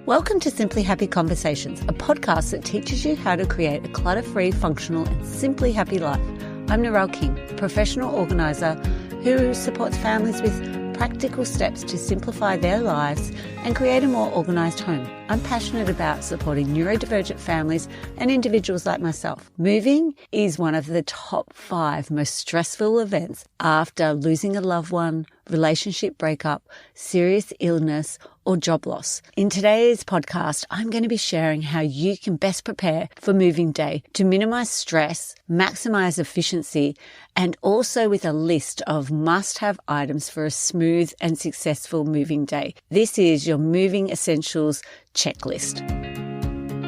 Welcome to Simply Happy Conversations, a podcast that teaches you how to create a clutter-free, functional and simply happy life. I'm Narelle King, a professional organiser who supports families with practical steps to simplify their lives and create a more organised home. I'm passionate about supporting neurodivergent families and individuals like myself. Moving is one of the top 5 most stressful events after losing a loved one, relationship breakup, serious illness, or job loss. In today's podcast, I'm going to be sharing how you can best prepare for moving day to minimize stress, maximize efficiency, and also with a list of must-have items for a smooth and successful moving day. This is your moving essentials checklist.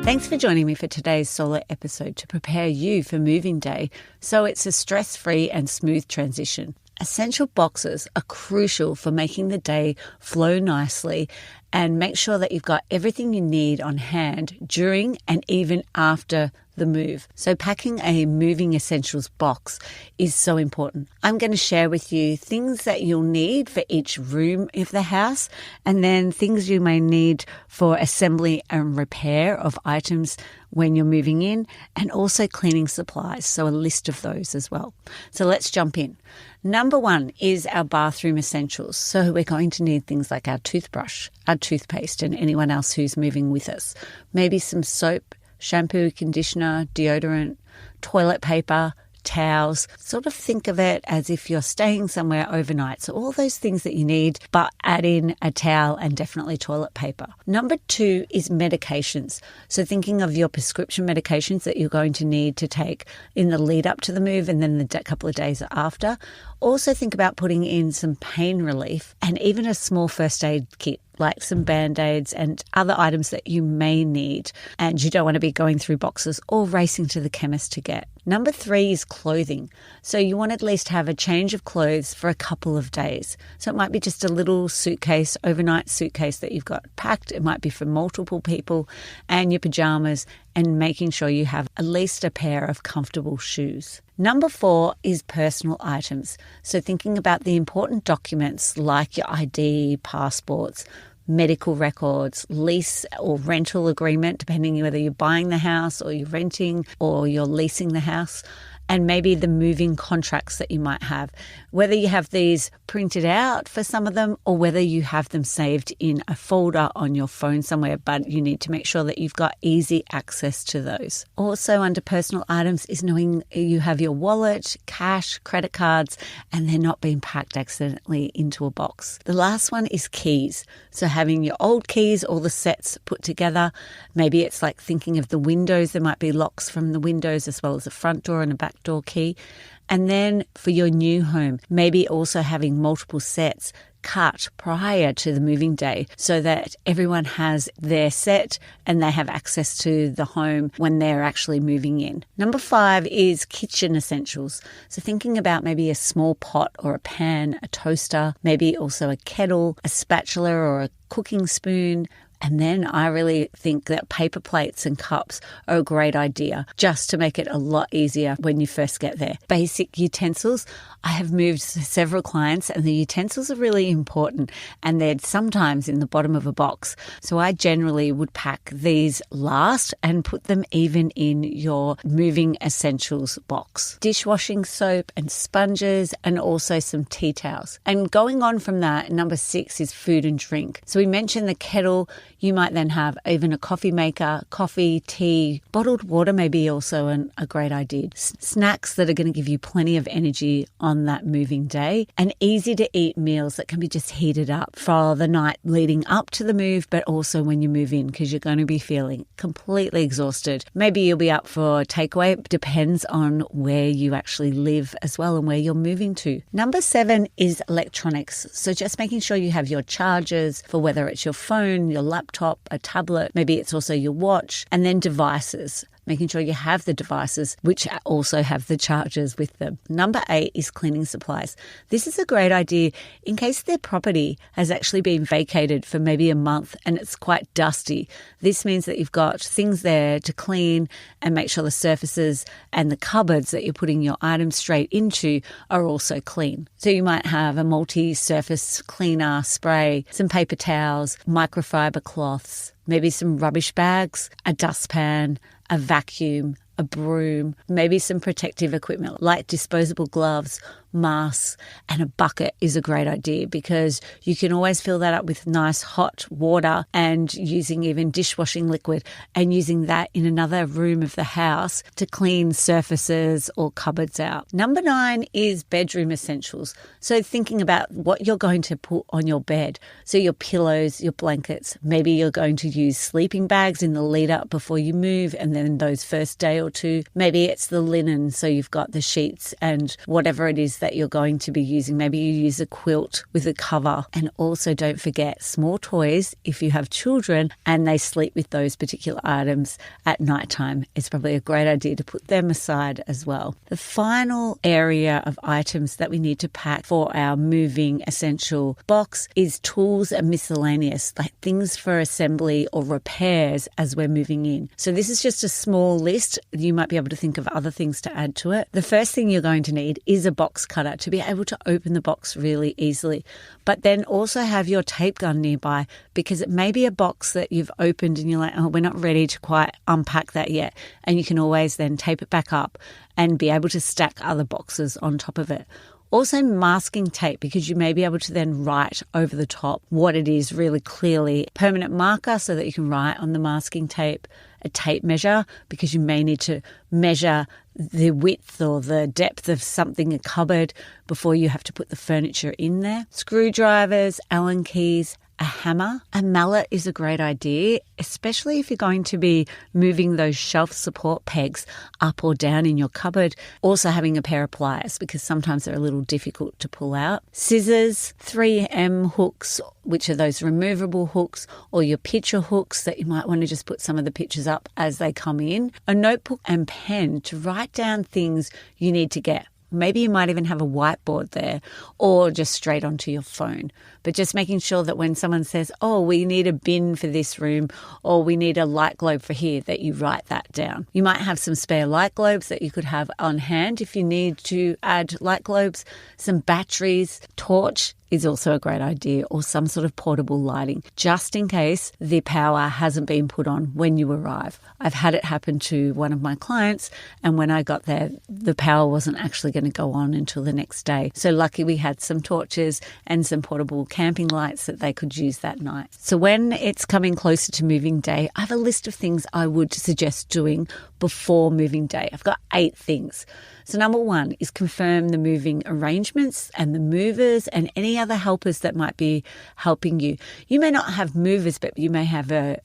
Thanks for joining me for today's solo episode to prepare you for moving day so it's a stress-free and smooth transition. Essential boxes are crucial for making the day flow nicely and make sure that you've got everything you need on hand during and even after the move. So packing a moving essentials box is so important. I'm going to share with you things that you'll need for each room of the house and then things you may need for assembly and repair of items when you're moving in, and also cleaning supplies. So a list of those as well. So let's jump in. Number 1 is our bathroom essentials. So we're going to need things like our toothbrush, our toothpaste, and anyone else who's moving with us. Maybe some soap, shampoo, conditioner, deodorant, toilet paper, towels. Sort of think of it as if you're staying somewhere overnight. So all those things that you need, but add in a towel and definitely toilet paper. Number 2 is medications. So thinking of your prescription medications that you're going to need to take in the lead up to the move and then the couple of days after. Also think about putting in some pain relief and even a small first aid kit, like some Band-Aids and other items that you may need and you don't want to be going through boxes or racing to the chemist to get. Number 3 is clothing. So you want to at least have a change of clothes for a couple of days. So it might be just a little suitcase, overnight suitcase that you've got packed. It might be for multiple people and your pajamas, and making sure you have at least a pair of comfortable shoes. Number 4 is personal items. So thinking about the important documents like your ID, passports, medical records, lease or rental agreement, depending on whether you're buying the house or you're renting or you're leasing the house, and maybe the moving contracts that you might have, whether you have these printed out for some of them or whether you have them saved in a folder on your phone somewhere, but you need to make sure that you've got easy access to those. Also under personal items is knowing you have your wallet, cash, credit cards, and they're not being packed accidentally into a box. The last one is keys. So having your old keys, all the sets put together. Maybe it's like thinking of the windows. There might be locks from the windows as well as the front door and a back door key. And then for your new home, maybe also having multiple sets cut prior to the moving day so that everyone has their set and they have access to the home when they're actually moving in. Number 5 is kitchen essentials. So thinking about maybe a small pot or a pan, a toaster, maybe also a kettle, a spatula or a cooking spoon. And then I really think that paper plates and cups are a great idea just to make it a lot easier when you first get there. Basic utensils. I have moved several clients and the utensils are really important and they're sometimes in the bottom of a box. So I generally would pack these last and put them even in your moving essentials box. Dishwashing soap and sponges and also some tea towels. And going on from that, number 6 is food and drink. So we mentioned the kettle. You might then have even a coffee maker, coffee, tea, bottled water may be also a great idea. Snacks that are going to give you plenty of energy on that moving day, and easy to eat meals that can be just heated up for the night leading up to the move, but also when you move in because you're going to be feeling completely exhausted. Maybe you'll be up for takeaway. It depends on where you actually live as well and where you're moving to. Number 7 is electronics. So just making sure you have your chargers for whether it's your phone, your laptop, a tablet, maybe it's also your watch, and then devices. making sure you have the devices which also have the chargers with them. Number 8 is cleaning supplies. This is a great idea in case their property has actually been vacated for maybe a month and it's quite dusty. This means that you've got things there to clean and make sure the surfaces and the cupboards that you're putting your items straight into are also clean. So you might have a multi-surface cleaner spray, some paper towels, microfiber cloths, maybe some rubbish bags, a dustpan, a vacuum, a broom, maybe some protective equipment like disposable gloves, masks, and a bucket is a great idea because you can always fill that up with nice hot water and using even dishwashing liquid and using that in another room of the house to clean surfaces or cupboards out. Number 9 is bedroom essentials. So thinking about what you're going to put on your bed. So your pillows, your blankets, maybe you're going to use sleeping bags in the lead up before you move and then those first day or two. Maybe it's the linen, so you've got the sheets and whatever it is that you're going to be using. Maybe you use a quilt with a cover. And also don't forget small toys if you have children and they sleep with those particular items at nighttime. It's probably a great idea to put them aside as well. The final area of items that we need to pack for our moving essential box is tools and miscellaneous, like things for assembly or repairs as we're moving in. So this is just a small list. You might be able to think of other things to add to it. The first thing you're going to need is a box cutter to be able to open the box really easily. But then also have your tape gun nearby because it may be a box that you've opened and you're like, oh, we're not ready to quite unpack that yet. And you can always then tape it back up and be able to stack other boxes on top of it. Also masking tape because you may be able to then write over the top what it is really clearly. Permanent marker so that you can write on the masking tape. A tape measure because you may need to measure the width or the depth of something, a cupboard, before you have to put the furniture in there. Screwdrivers, Allen keys, a hammer. A mallet is a great idea, especially if you're going to be moving those shelf support pegs up or down in your cupboard. Also having a pair of pliers because sometimes they're a little difficult to pull out. Scissors, 3M hooks, which are those removable hooks, or your picture hooks that you might want to just put some of the pictures up as they come in. A notebook and pen to write down things you need to get. Maybe you might even have a whiteboard there or just straight onto your phone. But just making sure that when someone says, oh, we need a bin for this room or we need a light globe for here, that you write that down. You might have some spare light globes that you could have on hand if you need to add light globes, some batteries, torch is also a great idea, or some sort of portable lighting, just in case the power hasn't been put on when you arrive. I've had it happen to one of my clients, and when I got there, the power wasn't actually going to go on until the next day. So lucky we had some torches and some portable camping lights that they could use that night. So when it's coming closer to moving day, I have a list of things I would suggest doing before moving day. I've got 8 things. So number 1 is confirm the moving arrangements and the movers and any other helpers that might be helping you. You may not have movers, but you may have a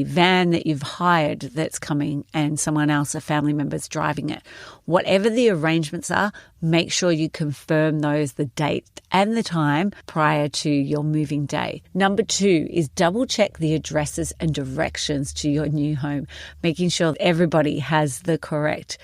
van that you've hired that's coming and someone else, a family member's driving it. Whatever the arrangements are, make sure you confirm those, the date and the time prior to your moving day. Number 2 is double check the addresses and directions to your new home, making sure everybody has the correct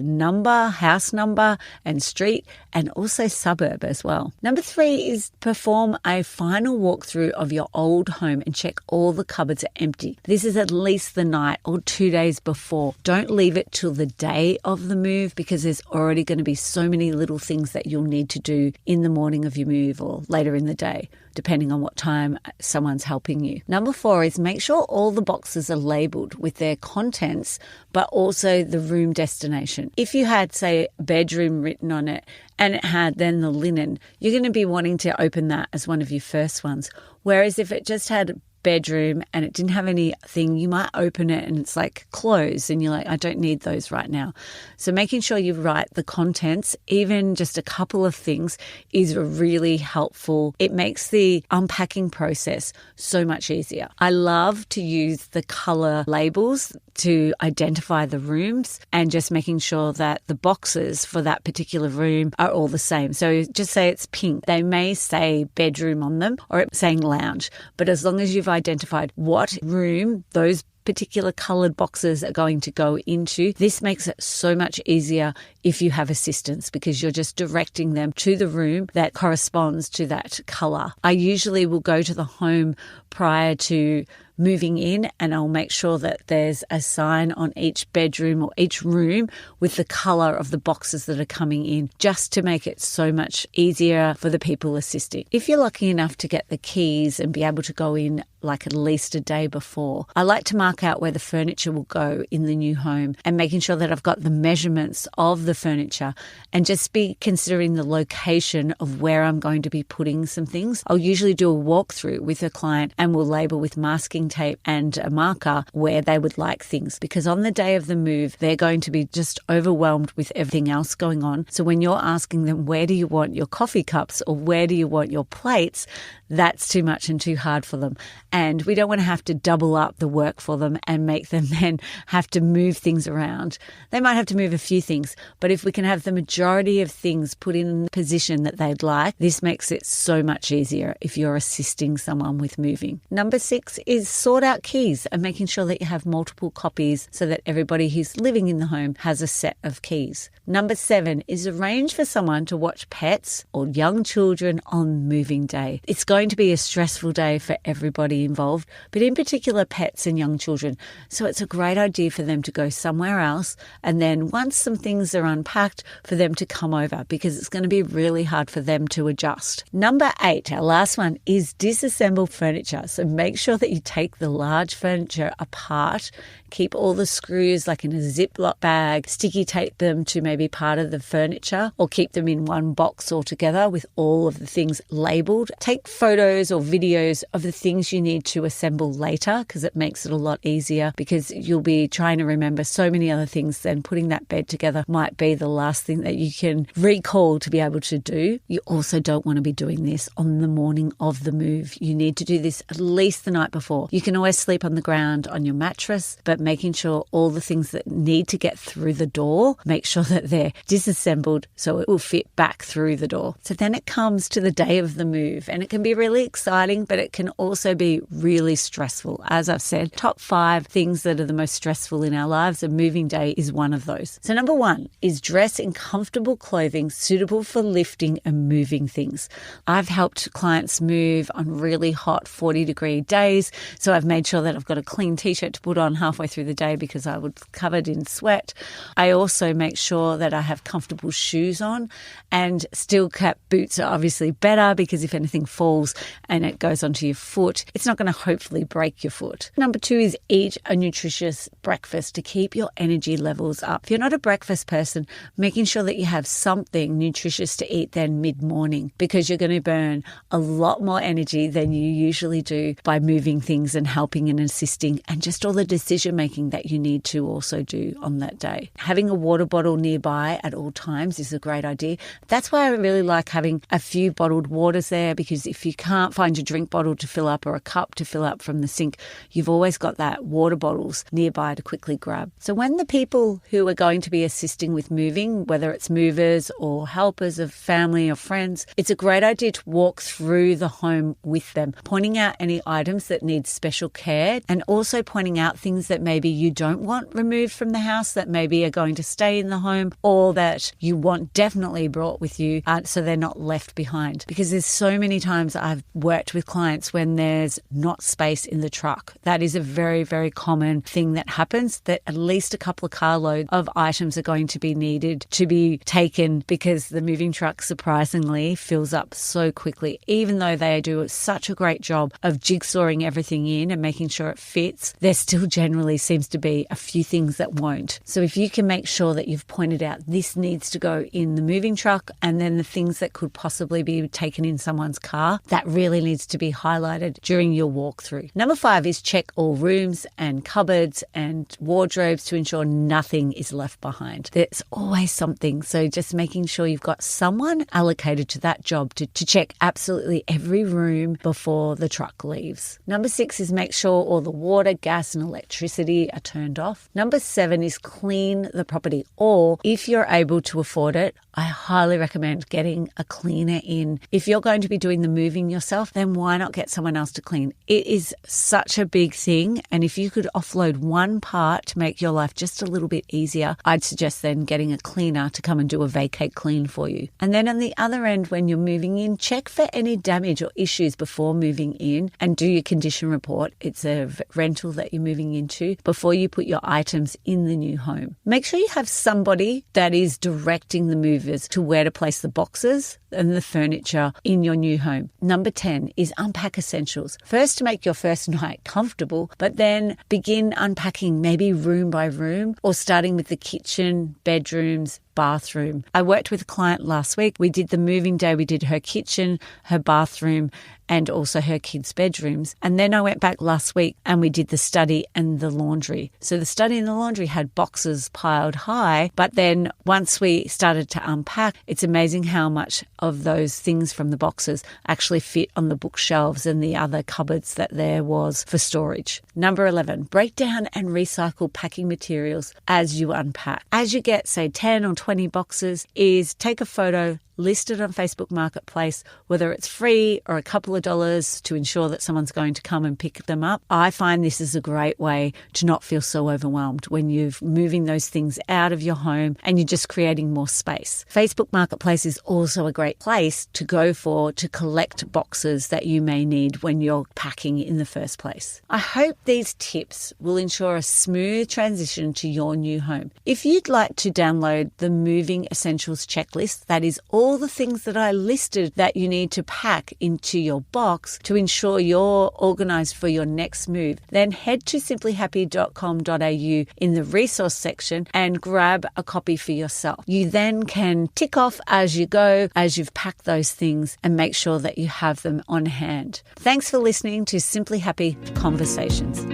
number, house number and street, and also suburb as well. Number 3 is perform a final walkthrough of your old home and check all the cupboards are empty. This is at least the night or 2 days before. Don't leave it till the day of the move because there's already going to be so many little things that you'll need to do in the morning of your move or later in the day, depending on what time someone's helping you. Number 4 is make sure all the boxes are labelled with their contents, but also the room destination. If you had, say, bedroom written on it and it had then the linen, you're going to be wanting to open that as one of your first ones. Whereas if it just had bedroom and it didn't have anything, you might open it and it's like clothes and you're like, I don't need those right now. So making sure you write the contents, even just a couple of things, is really helpful. It makes the unpacking process so much easier. I love to use the color labels to identify the rooms and just making sure that the boxes for that particular room are all the same. So just say it's pink. They may say bedroom on them or it's saying lounge, but as long as you've identified what room those particular coloured boxes are going to go into. This makes it so much easier if you have assistance because you're just directing them to the room that corresponds to that colour. I usually will go to the home prior to moving in and I'll make sure that there's a sign on each bedroom or each room with the colour of the boxes that are coming in, just to make it so much easier for the people assisting. If you're lucky enough to get the keys and be able to go in like at least a day before, I like to mark out where the furniture will go in the new home and making sure that I've got the measurements of the furniture and just be considering the location of where I'm going to be putting some things. I'll usually do a walkthrough with a client and we'll label with masking tape and a marker where they would like things, because on the day of the move, they're going to be just overwhelmed with everything else going on. So when you're asking them, where do you want your coffee cups or where do you want your plates, that's too much and too hard for them. And we don't want to have to double up the work for them and make them then have to move things around. They might have to move a few things, but if we can have the majority of things put in the position that they'd like, this makes it so much easier if you're assisting someone with moving. Number 6 is sort out keys and making sure that you have multiple copies so that everybody who's living in the home has a set of keys. Number 7 is arrange for someone to watch pets or young children on moving day. It's going to be a stressful day for everybody involved, but in particular pets and young children. So it's a great idea for them to go somewhere else, and then once some things are unpacked, for them to come over, because it's going to be really hard for them to adjust. Number 8, our last one, is disassemble furniture. So make sure that you take the large furniture apart, keep all the screws like in a Ziploc bag, sticky tape them to maybe part of the furniture, or keep them in one box altogether with all of the things labelled. Take photos or videos of the things you need to assemble later, because it makes it a lot easier, because you'll be trying to remember so many other things, then putting that bed together might be the last thing that you can recall to be able to do. You also don't want to be doing this on the morning of the move. You need to do this at least the night before. You can always sleep on the ground on your mattress, but making sure all the things that need to get through the door, make sure that they're disassembled so it will fit back through the door. So then it comes to the day of the move, and it can be really exciting, but it can also be really stressful. As I've said, top 5 things that are the most stressful in our lives, and moving day is one of those. So number 1 is dress in comfortable clothing suitable for lifting and moving things. I've helped clients move on really hot 40-degree days, so I've made sure that I've got a clean t-shirt to put on halfway through the day because I was covered in sweat. I also make sure that I have comfortable shoes on, and steel cap boots are obviously better because if anything falls and it goes onto your foot, it's not going to hopefully break your foot. Number 2 is eat a nutritious breakfast to keep your energy levels up. If you're not a breakfast person, making sure that you have something nutritious to eat then mid-morning, because you're going to burn a lot more energy than you usually do by moving things and helping and assisting, and just all the decision making that you need to also do on that day. Having a water bottle nearby at all times is a great idea. That's why I really like having a few bottled waters there, because if you can't find your drink bottle to fill up or a cup to fill up from the sink, you've always got that water bottles nearby to quickly grab. So when the people who are going to be assisting with moving, whether it's movers or helpers of family or friends, it's a great idea to walk through the home with them, pointing out any items that need special care, and also pointing out things that maybe you don't want removed from the house that maybe are going to stay in the home, or that you want definitely brought with you so they're not left behind. Because there's so many times I've worked with clients when there's not space in the truck. That is a very, very common thing that happens, that at least a couple of carloads of items are going to be needed to be taken, because the moving truck surprisingly fills up so quickly. Even though they do such a great job of jigsawing everything in and making sure it fits, there still generally seems to be a few things that won't. So if you can make sure that you've pointed out this needs to go in the moving truck, and then the things that could possibly be taken in someone's car, that really needs to be highlighted during your walkthrough. Number 5 is check all rooms and cupboards and wardrobes to ensure nothing is left behind. There's always something, so just making sure you've got someone allocated to that job to check absolutely every room before the truck leaves. Number 6 is make sure all the water, gas and electricity are turned off. Number 7 is clean the property, or if you're able to afford it, I highly recommend getting a cleaner in. If you're going to be doing the moving moving yourself, then why not get someone else to clean? It is such a big thing. And if you could offload one part to make your life just a little bit easier, I'd suggest then getting a cleaner to come and do a vacate clean for you. And then on the other end, when you're moving in, check for any damage or issues before moving in and do your condition report. It's a rental that you're moving into before you put your items in the new home. Make sure you have somebody that is directing the movers to where to place the boxes and the furniture in your new home. Number 10 is unpack essentials. First, to make your first night comfortable, but then begin unpacking maybe room by room or starting with the kitchen, bedrooms, bathroom. I worked with a client last week. We did the moving day. We did her kitchen, her bathroom, and also her kids' bedrooms. And then I went back last week and we did the study and the laundry. So the study and the laundry had boxes piled high, but then once we started to unpack, it's amazing how much of those things from the boxes actually fit on the bookshelves and the other cupboards that there was for storage. Number 11, break down and recycle packing materials as you unpack. As you get, say, 10 or 20 boxes, is take a photo, list it on Facebook Marketplace, whether it's free or a couple of dollars to ensure that someone's going to come and pick them up. I find this is a great way to not feel so overwhelmed when you're moving those things out of your home and you're just creating more space. Facebook Marketplace is also a great place to go for to collect boxes that you may need when you're packing in the first place. I hope these tips will ensure a smooth transition to your new home. If you'd like to download the Moving Essentials checklist, that is all the things that I listed that you need to pack into your box to ensure you're organised for your next move, then head to simplyhappy.com.au in the resource section and grab a copy for yourself. You then can tick off as you go, as you've packed those things, and make sure that you have them on hand. Thanks for listening to Simply Happy Conversations.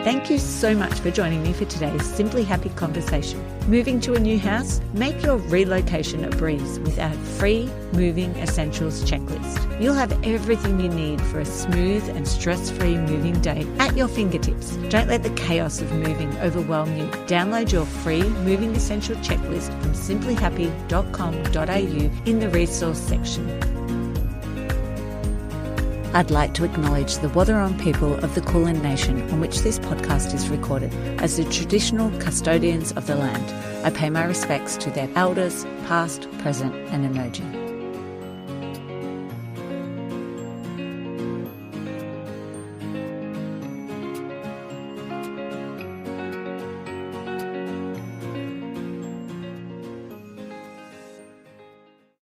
Thank you so much for joining me for today's Simply Happy Conversation. Moving to a new house? Make your relocation a breeze with our free Moving Essentials checklist. You'll have everything you need for a smooth and stress-free moving day at your fingertips. Don't let the chaos of moving overwhelm you. Download your free Moving Essential checklist from simplyhappy.com.au in the resource section. I'd like to acknowledge the Wadawurrung people of the Kulin Nation on which this podcast is recorded as the traditional custodians of the land. I pay my respects to their elders, past, present and emerging.